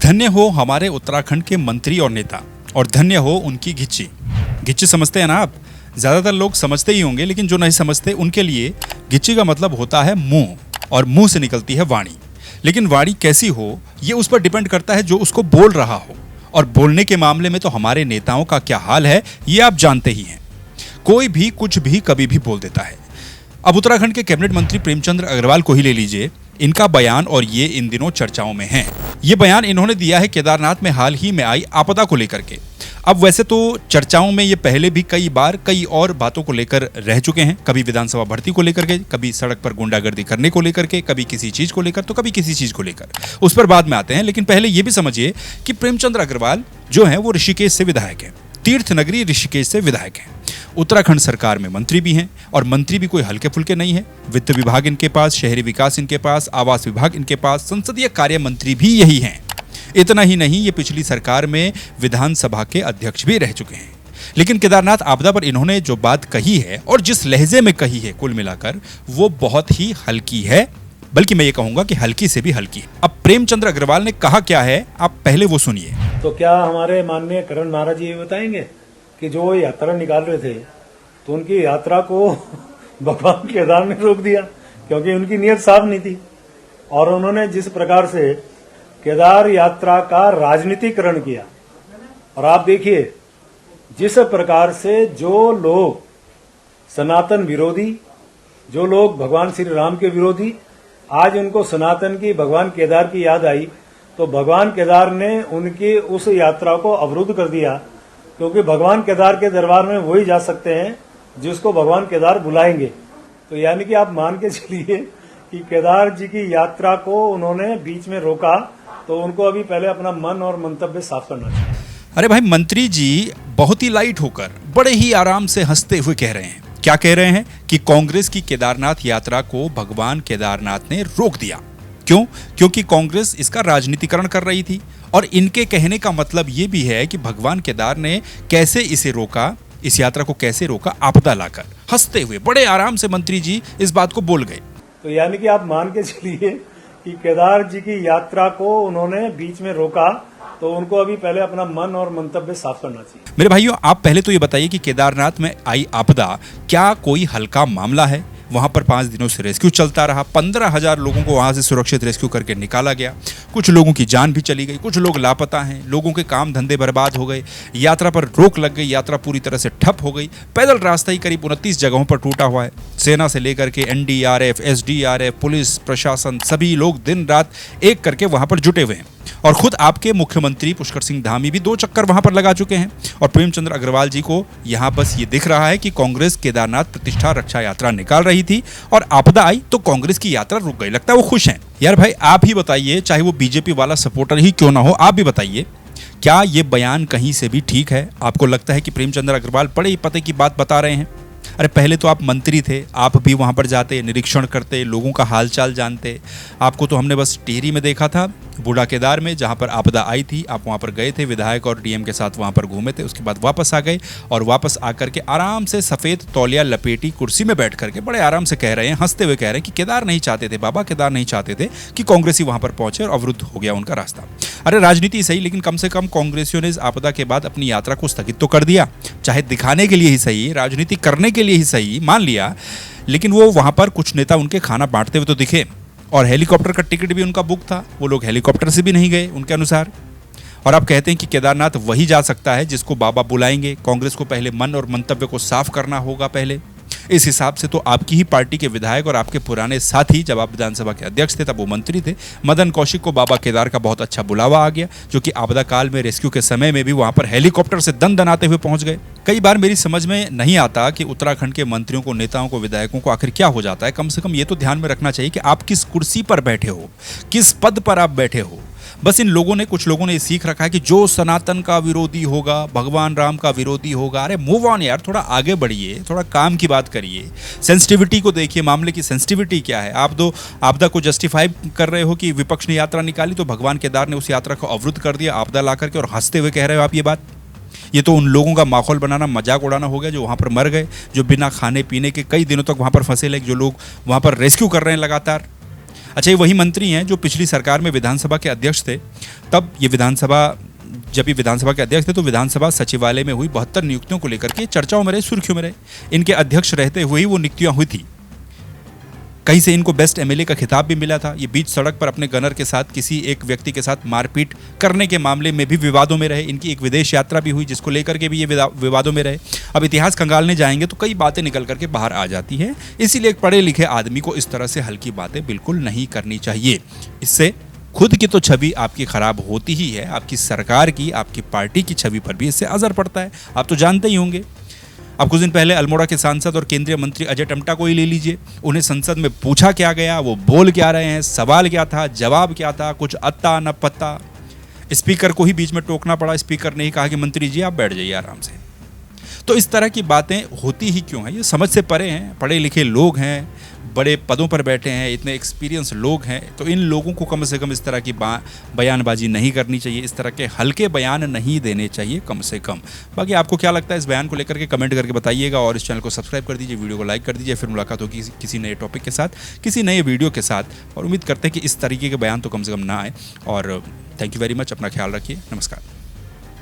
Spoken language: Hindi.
धन्य हो हमारे उत्तराखंड के मंत्री और नेता, और धन्य हो उनकी घिच्ची। घिच्ची समझते हैं ना आप? ज़्यादातर लोग समझते ही होंगे, लेकिन जो नहीं समझते उनके लिए घिच्ची का मतलब होता है मुंह, और मुंह से निकलती है वाणी। लेकिन वाणी कैसी हो ये उस पर डिपेंड करता है जो उसको बोल रहा हो, और बोलने के मामले में तो हमारे नेताओं का क्या हाल है ये आप जानते ही हैं। कोई भी कुछ भी कभी भी बोल देता है। अब उत्तराखंड के कैबिनेट मंत्री प्रेमचंद अग्रवाल को ही ले लीजिए, इनका बयान और ये इन दिनों चर्चाओं में है। ये बयान इन्होंने दिया है केदारनाथ में हाल ही में आई आपदा को लेकर के। अब वैसे तो चर्चाओं में ये पहले भी कई बार कई और बातों को लेकर रह चुके हैं, कभी विधानसभा भर्ती को लेकर के, कभी सड़क पर गुंडागर्दी करने को लेकर के, कभी किसी चीज को लेकर, तो कभी किसी चीज को लेकर। उस पर बाद में आते हैं, लेकिन पहले ये भी समझिए कि प्रेमचंद अग्रवाल जो हैं वो ऋषिकेश से विधायक हैं, तीर्थ नगरी ऋषिकेश से विधायक हैं। उत्तराखंड सरकार में मंत्री भी हैं, और मंत्री भी कोई हल्के फुल्के नहीं है। वित्त विभाग इनके पास, शहरी विकास इनके पास, आवास विभाग इनके पास, संसदीय कार्य मंत्री भी यही हैं। इतना ही नहीं, ये पिछली सरकार में विधानसभा के अध्यक्ष भी रह चुके हैं। लेकिन केदारनाथ आपदा पर इन्होंने जो बात कही है और जिस लहजे में कही है, कुल मिलाकर वो बहुत ही हल्की है, बल्कि मैं ये कहूंगा कि हल्की से भी हल्की है। अब प्रेमचंद अग्रवाल ने कहा क्या है, आप पहले वो सुनिए। तो क्या हमारे माननीय करण महाराज जी ये बताएंगे कि जो यात्रा निकाल रहे थे तो उनकी यात्रा को भगवान केदार ने रोक दिया, क्योंकि उनकी नीयत साफ नहीं थी। और उन्होंने जिस प्रकार से केदार यात्रा का राजनीतिकरण किया, और आप देखिए जिस प्रकार से जो लोग सनातन विरोधी, जो लोग भगवान श्री राम के विरोधी, आज उनको सनातन की, भगवान केदार की याद आई, तो भगवान केदार ने उनकी उस यात्रा को अवरुद्ध कर दिया, क्योंकि भगवान केदार के दरबार में वही जा सकते हैं जिसको भगवान केदार बुलाएंगे। तो यानी कि आप मान के चलिए कि केदार जी की यात्रा को उन्होंने बीच में रोका, तो उनको अभी पहले अपना मन और मंतव्य साफ करना चाहिए। अरे भाई, मंत्री जी बहुत ही लाइट होकर बड़े ही आराम से हंसते हुए कह रहे हैं। क्या कह रहे हैं? कि कांग्रेस की केदारनाथ यात्रा को भगवान केदारनाथ ने रोक दिया। क्यों? क्योंकि कांग्रेस इसका राजनीतिकरण कर रही थी। और इनके कहने का मतलब ये भी है कि भगवान केदार ने कैसे इसे रोका, इस यात्रा को कैसे रोका, आपदा लाकर। हंसते हुए बड़े आराम से मंत्री जी इस बात को बोल गए। तो यानी कि आप मान के चलिए कि केदार जी की यात्रा को उन्होंने बीच में रोका, तो उनको अभी पहले अपना मन और मंतव्य साफ करना चाहिए। मेरे भाइयों, आप पहले तो ये बताइए कि केदारनाथ में आई आपदा क्या कोई हल्का मामला है? वहां पर 5 दिनों से रेस्क्यू चलता रहा, 15,000 लोगों को वहां से सुरक्षित रेस्क्यू करके निकाला गया। कुछ लोगों की जान भी चली गई, कुछ लोग लापता हैं, लोगों के काम धंधे बर्बाद हो गए, यात्रा पर रोक लग गई, यात्रा पूरी तरह से ठप हो गई। पैदल रास्ता ही करीब 29 जगहों पर टूटा हुआ है। सेना से लेकर के एनडीआरएफ, एसडीआरएफ, पुलिस प्रशासन, सभी लोग दिन रात एक करके वहां पर जुटे हुए हैं। और खुद आपके मुख्यमंत्री पुष्कर सिंह धामी भी 2 चक्कर वहां पर लगा चुके हैं। और प्रेमचंद अग्रवाल जी को यहां बस ये दिख रहा है कि कांग्रेस केदारनाथ प्रतिष्ठा रक्षा यात्रा निकाल रही थी और आपदा आई तो कांग्रेस की यात्रा रुक गई। लगता है वो खुश हैं। यार भाई, आप ही बताइए, चाहे वो बीजेपी वाला सपोर्टर ही क्यों ना हो, आप भी बताइए, क्या ये बयान कहीं से भी ठीक है? आपको लगता है कि प्रेमचंद अग्रवाल बड़े ही पते की बात बता रहे हैं? अरे पहले तो आप मंत्री थे, आप भी वहाँ पर जाते, निरीक्षण करते, लोगों का हालचाल जानते। आपको तो हमने बस टिहरी में देखा था, बूढ़ा केदार में, जहाँ पर आपदा आई थी। आप वहाँ पर गए थे, विधायक और डीएम के साथ वहाँ पर घूमे थे, उसके बाद वापस आ गए, और वापस आकर के आराम से सफ़ेद तौलिया लपेटी कुर्सी में बैठ करके बड़े आराम से कह रहे हैं, हंसते हुए कह रहे हैं कि केदार नहीं चाहते थे, बाबा केदार नहीं चाहते थे कि कांग्रेसी वहाँ पर पहुँचे और अवरुद्ध हो गया उनका रास्ता। अरे राजनीति सही, लेकिन कम से कम कांग्रेसियों ने इस आपदा के बाद अपनी यात्रा को स्थगित तो कर दिया, चाहे दिखाने के लिए ही सही, राजनीति करने के लिए ही सही, मान लिया। लेकिन वो वहाँ पर कुछ नेता उनके खाना बांटते हुए तो दिखे, और हेलीकॉप्टर का टिकट भी उनका बुक था, वो लोग हेलीकॉप्टर से भी नहीं गए उनके अनुसार। और आप कहते हैं कि केदारनाथ वही जा सकता है जिसको बाबा बुलाएंगे। कांग्रेस को पहले मन और मंतव्य को साफ करना होगा पहले। इस हिसाब से तो आपकी ही पार्टी के विधायक और आपके पुराने साथी, जब आप विधानसभा के अध्यक्ष थे तब वो मंत्री थे, मदन कौशिक को बाबा केदार का बहुत अच्छा बुलावा आ गया, जो कि आपदा काल में रेस्क्यू के समय में भी वहां पर हेलीकॉप्टर से दनाते हुए पहुंच गए। कई बार मेरी समझ में नहीं आता कि उत्तराखंड के मंत्रियों को, नेताओं को, विधायकों को आखिर क्या हो जाता है। कम से कम ये तो ध्यान में रखना चाहिए कि आप किस कुर्सी पर बैठे हो, किस पद पर आप बैठे हो। बस इन लोगों ने, कुछ लोगों ने सीख रखा है कि जो सनातन का विरोधी होगा, भगवान राम का विरोधी होगा। अरे मूव ऑन यार, थोड़ा आगे बढ़िए, थोड़ा काम की बात करिए, सेंसिटिविटी को देखिए, मामले की सेंसिटिविटी क्या है। आप दो आपदा को जस्टिफाई कर रहे हो कि विपक्ष ने यात्रा निकाली तो भगवान केदार ने उस यात्रा को अवरुद्ध कर दिया आपदा ला करके, और हंसते हुए कह रहे हो आप ये बात। ये तो उन लोगों का माहौल बनाना, मजाक उड़ाना हो गया जो वहाँ पर मर गए, जो बिना खाने पीने के कई दिनों तक वहाँ पर फंसे लगे, जो लोग वहाँ पर रेस्क्यू कर रहे हैं लगातार। अच्छा, ये वही मंत्री हैं जो पिछली सरकार में विधानसभा के अध्यक्ष थे। तब ये जब ये विधानसभा के अध्यक्ष थे तो विधानसभा सचिवालय में हुई 72 नियुक्तियों को लेकर के चर्चाओं में रहे, सुर्खियों में रहे। इनके अध्यक्ष रहते हुए ही वो नियुक्तियां हुई थी। कहीं से इनको बेस्ट एमएलए का खिताब भी मिला था। ये बीच सड़क पर अपने गनर के साथ किसी एक व्यक्ति के साथ मारपीट करने के मामले में भी विवादों में रहे। इनकी एक विदेश यात्रा भी हुई जिसको लेकर के भी ये विवादों में रहे। अब इतिहास खंगालने जाएंगे तो कई बातें निकल करके बाहर आ जाती हैं। इसीलिए एक पढ़े लिखे आदमी को इस तरह से हल्की बातें बिल्कुल नहीं करनी चाहिए। इससे खुद की तो छवि आपकी खराब होती ही है, आपकी सरकार की, आपकी पार्टी की छवि पर भी इससे असर पड़ता है। आप तो जानते ही होंगे। अब कुछ दिन पहले अल्मोड़ा के सांसद और केंद्रीय मंत्री अजय टम्टा को ही ले लीजिए। उन्हें संसद में पूछा क्या गया, वो बोल क्या रहे हैं, सवाल क्या था, जवाब क्या था, कुछ अत्ता न पत्ता। स्पीकर को ही बीच में टोकना पड़ा। स्पीकर ने ही कहा कि मंत्री जी आप बैठ जाइए आराम से। तो इस तरह की बातें होती ही क्यों हैं? ये समझ से परे हैं। पढ़े लिखे लोग हैं, बड़े पदों पर बैठे हैं, इतने एक्सपीरियंस लोग हैं, तो इन लोगों को कम से कम इस तरह की बयानबाजी नहीं करनी चाहिए। इस तरह के हल्के बयान नहीं देने चाहिए कम से कम। बाकी आपको क्या लगता है इस बयान को लेकर के कमेंट करके बताइएगा और इस चैनल को सब्सक्राइब कर दीजिए, वीडियो को लाइक कर दीजिए। फिर मुलाकात होगी किसी नए टॉपिक के साथ, किसी नए वीडियो के साथ। और उम्मीद करते हैं कि इस तरीके के बयान तो कम से कम ना आए। और थैंक यू वेरी मच। अपना ख्याल रखिए। नमस्कार।